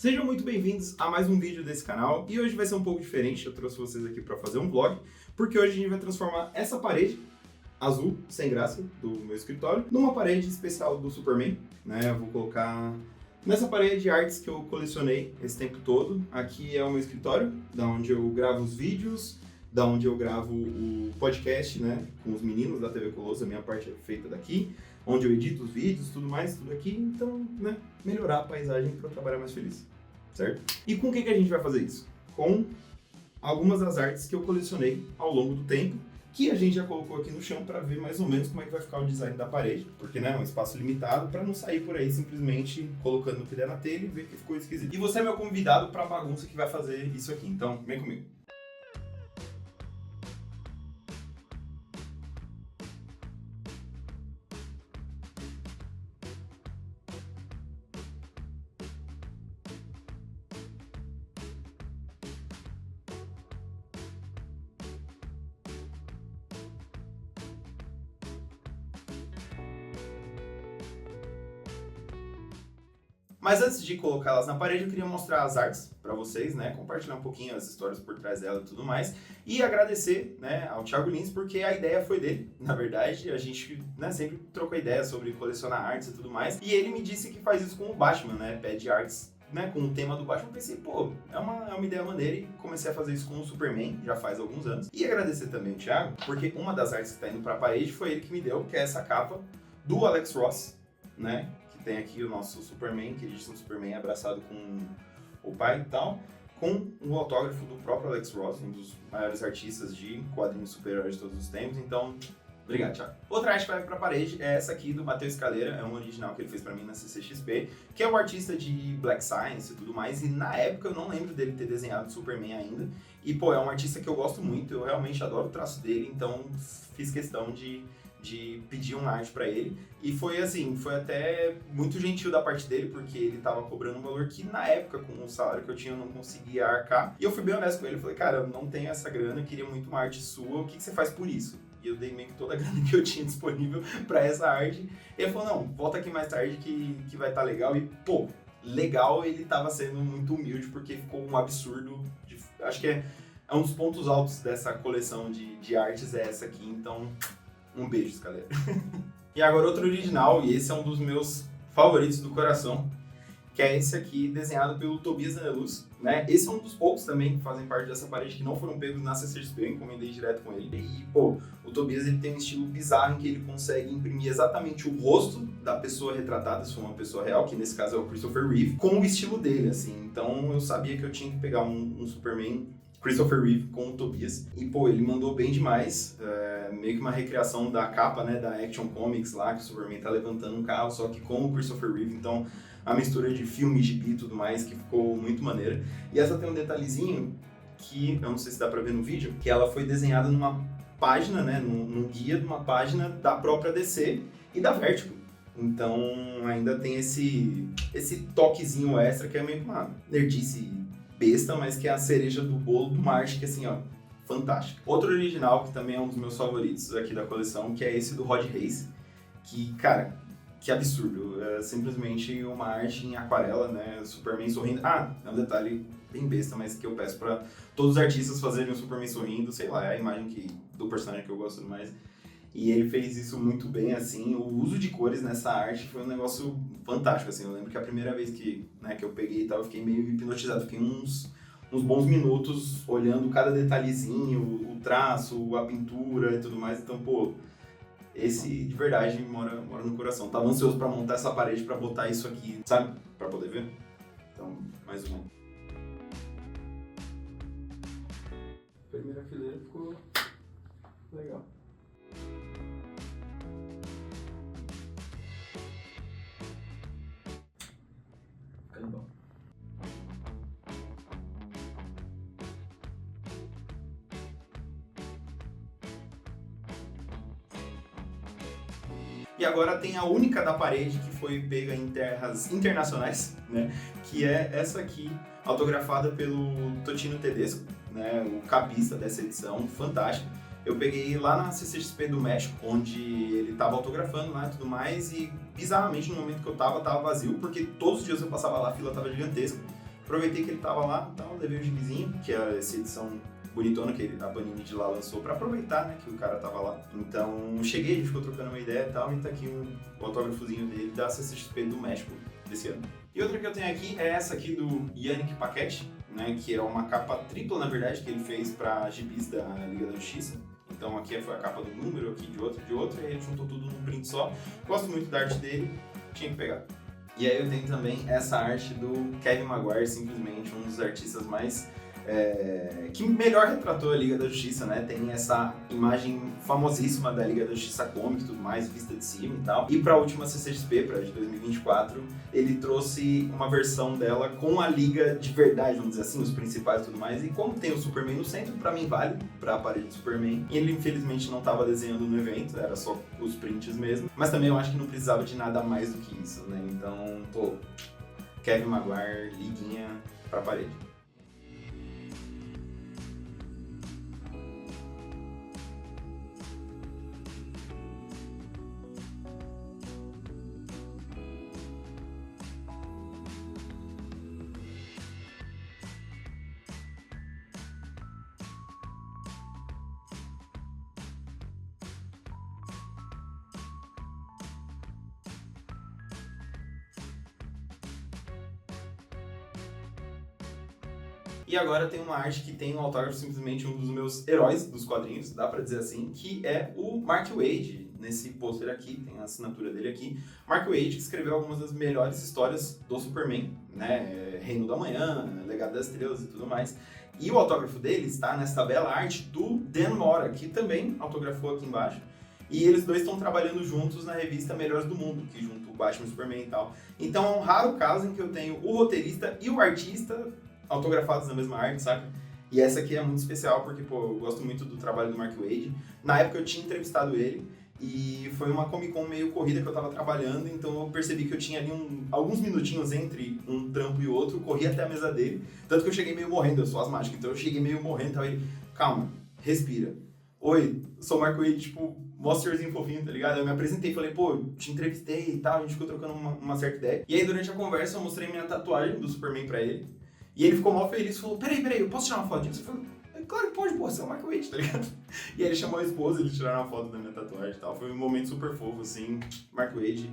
Sejam muito bem-vindos a mais um vídeo desse canal e hoje vai ser um pouco diferente, eu trouxe vocês aqui para fazer um vlog, porque hoje a gente vai transformar essa parede azul, sem graça, do meu escritório, numa parede especial do Superman, né? Eu vou colocar nessa parede artes que eu colecionei esse tempo todo. Aqui é o meu escritório, da onde eu gravo os vídeos, da onde eu gravo o podcast, né, com os meninos da TV Colosso, a minha parte é feita daqui, onde eu edito os vídeos, tudo mais, tudo aqui, então, né, melhorar a paisagem para eu trabalhar mais feliz, certo? E com o que a gente vai fazer isso? Com algumas das artes que eu colecionei ao longo do tempo, que a gente já colocou aqui no chão para ver mais ou menos como é que vai ficar o design da parede, porque, né, é um espaço limitado, para não sair por aí simplesmente colocando o que der na telha e ver que ficou esquisito. E você é meu convidado para a bagunça que vai fazer isso aqui, então vem comigo. Mas antes de colocá-las na parede, eu queria mostrar as artes para vocês, né? Compartilhar um pouquinho as histórias por trás dela e tudo mais. E agradecer, né, ao Thiago Lins, porque a ideia foi dele, na verdade. A gente, né, sempre trocou ideia sobre colecionar artes e tudo mais. E ele me disse que faz isso com o Batman, né? Pede artes, né, com o tema do Batman. Eu pensei, pô, é uma ideia maneira e comecei a fazer isso com o Superman, já faz alguns anos. E agradecer também o Thiago, porque uma das artes que tá indo pra parede foi ele que me deu, que é essa capa do Alex Ross, né? Tem aqui o nosso Superman, que diz um Superman abraçado com o pai e tal, com um autógrafo do próprio Alex Ross, um dos maiores artistas de quadrinhos super-heróis de todos os tempos, então, obrigado, Thiago. Outra arte que vai pra parede é essa aqui do Matheus Escaleira, é um original que ele fez pra mim na CCXP, que é um artista de Black Science e tudo mais, e na época eu não lembro dele ter desenhado Superman ainda, e pô, é um artista que eu gosto muito, eu realmente adoro o traço dele, então fiz questão de pedir uma arte pra ele, e foi assim, foi até muito gentil da parte dele, porque ele tava cobrando um valor que na época, com o salário que eu tinha, eu não conseguia arcar, e eu fui bem honesto com ele, falei, cara, eu não tenho essa grana, eu queria muito uma arte sua, o que você faz por isso? E eu dei meio que toda a grana que eu tinha disponível pra essa arte, e ele falou, não, volta aqui mais tarde que vai estar legal, e pô, legal, ele tava sendo muito humilde, porque ficou um absurdo, acho que é um dos pontos altos dessa coleção de artes é essa aqui, então um beijo, galera. E agora outro original, e esse é um dos meus favoritos do coração, que é esse aqui, desenhado pelo Tobias Daneluz, né? Esse é um dos poucos também que fazem parte dessa parede que não foram pegos na CCXP, eu encomendei direto com ele. E, pô, o Tobias ele tem um estilo bizarro em que ele consegue imprimir exatamente o rosto da pessoa retratada, se for uma pessoa real, que nesse caso é o Christopher Reeve, com o estilo dele, assim. Então eu sabia que eu tinha que pegar um Superman Christopher Reeve com o Tobias, e pô, ele mandou bem demais, meio que uma recriação da capa, né, da Action Comics lá, que o Superman tá levantando um carro, só que com o Christopher Reeve, então a mistura de filme, gibi e tudo mais, que ficou muito maneira. E essa tem um detalhezinho que, eu não sei se dá pra ver no vídeo, que ela foi desenhada numa página, né, num guia de uma página da própria DC e da Vertigo. Então ainda tem esse toquezinho extra que é meio que uma nerdice besta, mas que é a cereja do bolo do Marte, que assim, ó, fantástico. Outro original, que também é um dos meus favoritos aqui da coleção, que é esse do Rod Reis, que, cara, que absurdo. É simplesmente uma arte em aquarela, né, Superman sorrindo. Ah, é um detalhe bem besta, mas que eu peço pra todos os artistas fazerem o Superman sorrindo, sei lá, é a imagem do personagem que eu gosto mais. E ele fez isso muito bem, assim, o uso de cores nessa arte foi um negócio fantástico, assim, eu lembro que a primeira vez que eu peguei e tal, eu fiquei meio hipnotizado, fiquei uns bons minutos olhando cada detalhezinho, o traço, a pintura e tudo mais, então, pô, esse de verdade mora no coração. Tava ansioso pra montar essa parede, pra botar isso aqui, sabe, pra poder ver. Então, mais uma. A primeira fileira ficou legal. Bom. E agora tem a única da parede que foi pega em terras internacionais, né? Que é essa aqui, autografada pelo Totino Tedesco, né? O capista dessa edição, fantástico. Eu peguei lá na CCXP do México, onde ele tava autografando lá e tudo mais, e bizarramente no momento que eu tava vazio, porque todos os dias eu passava lá, a fila tava gigantesca. Aproveitei que ele tava lá, então levei o gibizinho, que é essa edição bonitona que a Panini de lá lançou pra aproveitar, né, que o cara tava lá. Então cheguei, a gente ficou trocando uma ideia e tal, e tá aqui o autógrafozinho dele da CCXP do México desse ano. E outra que eu tenho aqui é essa aqui do Yannick Paquette, né, que é uma capa tripla, na verdade, que ele fez pra gibis da Liga da Justiça. Então aqui foi a capa do número, aqui de outro, e aí ele juntou tudo num print só. Gosto muito da arte dele, tinha que pegar. E aí eu tenho também essa arte do Kevin Maguire, simplesmente um dos artistas mais... que melhor retratou a Liga da Justiça, né? Tem essa imagem famosíssima da Liga da Justiça Comics e tudo mais, vista de cima e tal. E para a última CCXP, para de 2024, ele trouxe uma versão dela com a Liga de verdade, vamos dizer assim, os principais e tudo mais. E como tem o Superman no centro, para mim vale para a parede do Superman. E ele infelizmente não estava desenhando no evento, era só os prints mesmo. Mas também eu acho que não precisava de nada mais do que isso, né? Então, pô, Kevin Maguire, liguinha para a parede. E agora tem uma arte que tem um autógrafo simplesmente um dos meus heróis dos quadrinhos, dá pra dizer assim, que é o Mark Waid. Nesse pôster aqui, tem a assinatura dele aqui. Mark Waid, que escreveu algumas das melhores histórias do Superman, né? Reino da Manhã, Legado das Estrelas e tudo mais. E o autógrafo dele está nessa bela arte do Dan Mora, que também autografou aqui embaixo. E eles dois estão trabalhando juntos na revista Melhores do Mundo, que junto o Batman e o Superman e tal. Então é um raro caso em que eu tenho o roteirista e o artista autografados na mesma arte, sabe? E essa aqui é muito especial porque, pô, eu gosto muito do trabalho do Mark Waid. Na época eu tinha entrevistado ele e foi uma Comic Con meio corrida que eu tava trabalhando, então eu percebi que eu tinha ali alguns minutinhos entre um trampo e outro, corri até a mesa dele, tanto que eu cheguei meio morrendo, eu sou asmático, então eu cheguei meio morrendo e tava ele, calma, respira. Oi, sou o Mark Waid, tipo, mó senhorzinho fofinho, tá ligado? Eu me apresentei e falei, pô, te entrevistei e tal, a gente ficou trocando uma certa ideia. E aí durante a conversa eu mostrei minha tatuagem do Superman pra ele. E ele ficou mal feliz e falou, peraí, eu posso tirar uma foto disso? Eu falei, claro que pode, pô, você é o Mark Waid, tá ligado? E aí ele chamou a esposa, eles tiraram uma foto da minha tatuagem e tal. Foi um momento super fofo, assim, Mark Waid,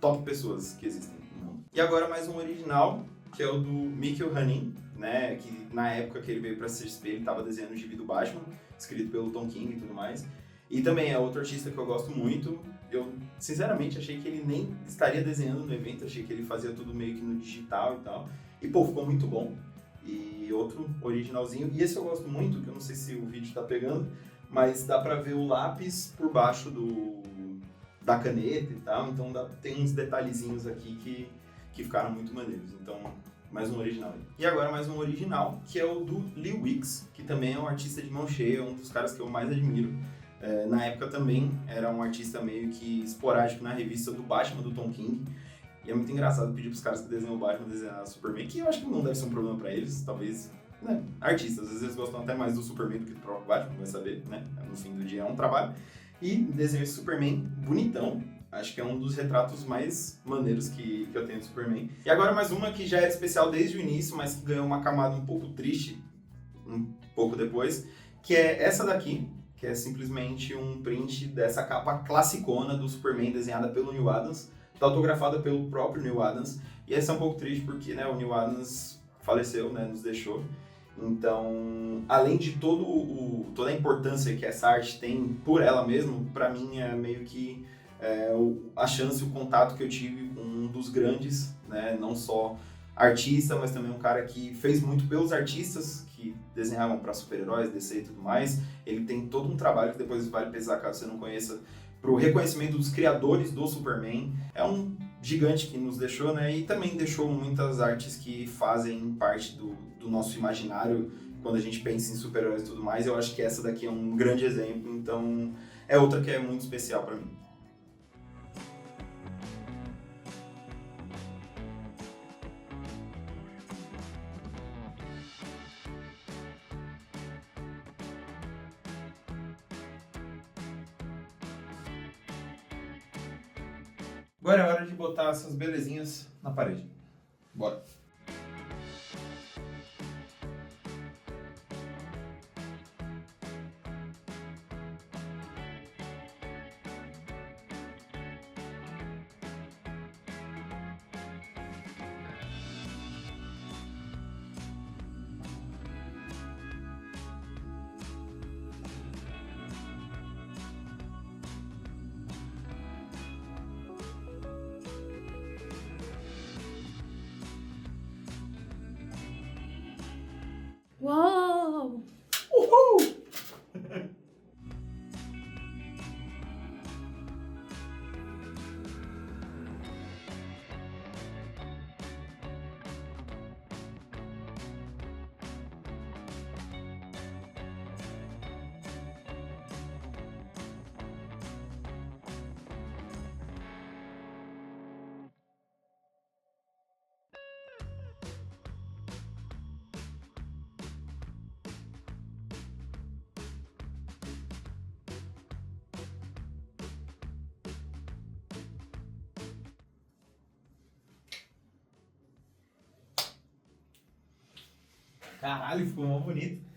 top pessoas que existem no mundo. E agora mais um original, que é o do Mikkel Hannin, né, que na época que ele veio pra CXP, ele tava desenhando o gibi do Batman, escrito pelo Tom King e tudo mais. E também é outro artista que eu gosto muito. Eu, sinceramente, achei que ele nem estaria desenhando no evento, achei que ele fazia tudo meio que no digital e tal. E, pô, ficou muito bom. E outro originalzinho. E esse eu gosto muito, que eu não sei se o vídeo tá pegando, mas dá pra ver o lápis por baixo da caneta e tal. Então tem uns detalhezinhos aqui que ficaram muito maneiros. Então, mais um original. E agora mais um original, que é o do Lee Weeks, que também é um artista de mão cheia, um dos caras que eu mais admiro. Na época também era um artista meio que esporádico na revista do Batman, do Tom King. E é muito engraçado pedir pros caras que desenham o Batman desenhar Superman, que eu acho que não deve ser um problema pra eles, talvez, né, artistas, às vezes eles gostam até mais do Superman do que do próprio Batman, vai saber, né, no fim do dia é um trabalho. E desenhou esse Superman bonitão, acho que é um dos retratos mais maneiros que eu tenho do Superman. E agora mais uma que já era especial desde o início, mas que ganhou uma camada um pouco triste, um pouco depois, que é essa daqui, que é simplesmente um print dessa capa classicona do Superman desenhada pelo Neal Adams, tá autografada pelo próprio Neal Adams, e essa é um pouco triste porque, né, o Neal Adams faleceu, né, nos deixou. Então, além de toda a importância que essa arte tem por ela mesma, para mim é meio que a chance, o contato que eu tive com um dos grandes, né, não só artista, mas também um cara que fez muito pelos artistas que desenhavam para super-heróis, DC e tudo mais. Ele tem todo um trabalho que depois vale pesar, caso você não conheça, pro reconhecimento dos criadores do Superman. É um gigante que nos deixou, né? E também deixou muitas artes que fazem parte do nosso imaginário quando a gente pensa em super-heróis e tudo mais. Eu acho que essa daqui é um grande exemplo, então é outra que é muito especial para mim. Agora é hora de botar essas belezinhas na parede. Bora! Uau! Uhul! Caralho, ficou mó bonito.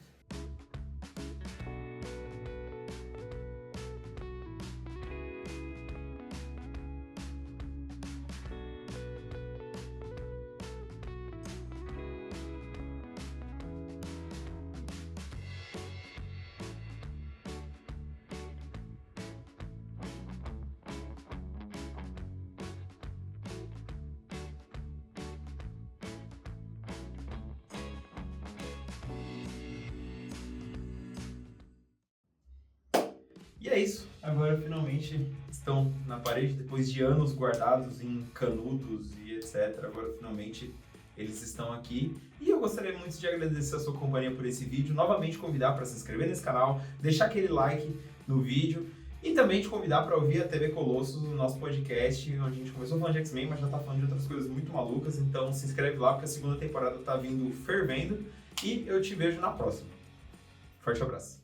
E é isso. Agora finalmente estão na parede, depois de anos guardados em canudos e etc. Agora finalmente eles estão aqui. E eu gostaria muito de agradecer a sua companhia por esse vídeo. Novamente convidar para se inscrever nesse canal, deixar aquele like no vídeo. E também te convidar para ouvir a TV Colossus, o nosso podcast, onde a gente começou falando de X-Men, mas já tá falando de outras coisas muito malucas. Então se inscreve lá, porque a segunda temporada tá vindo fervendo. E eu te vejo na próxima. Forte abraço.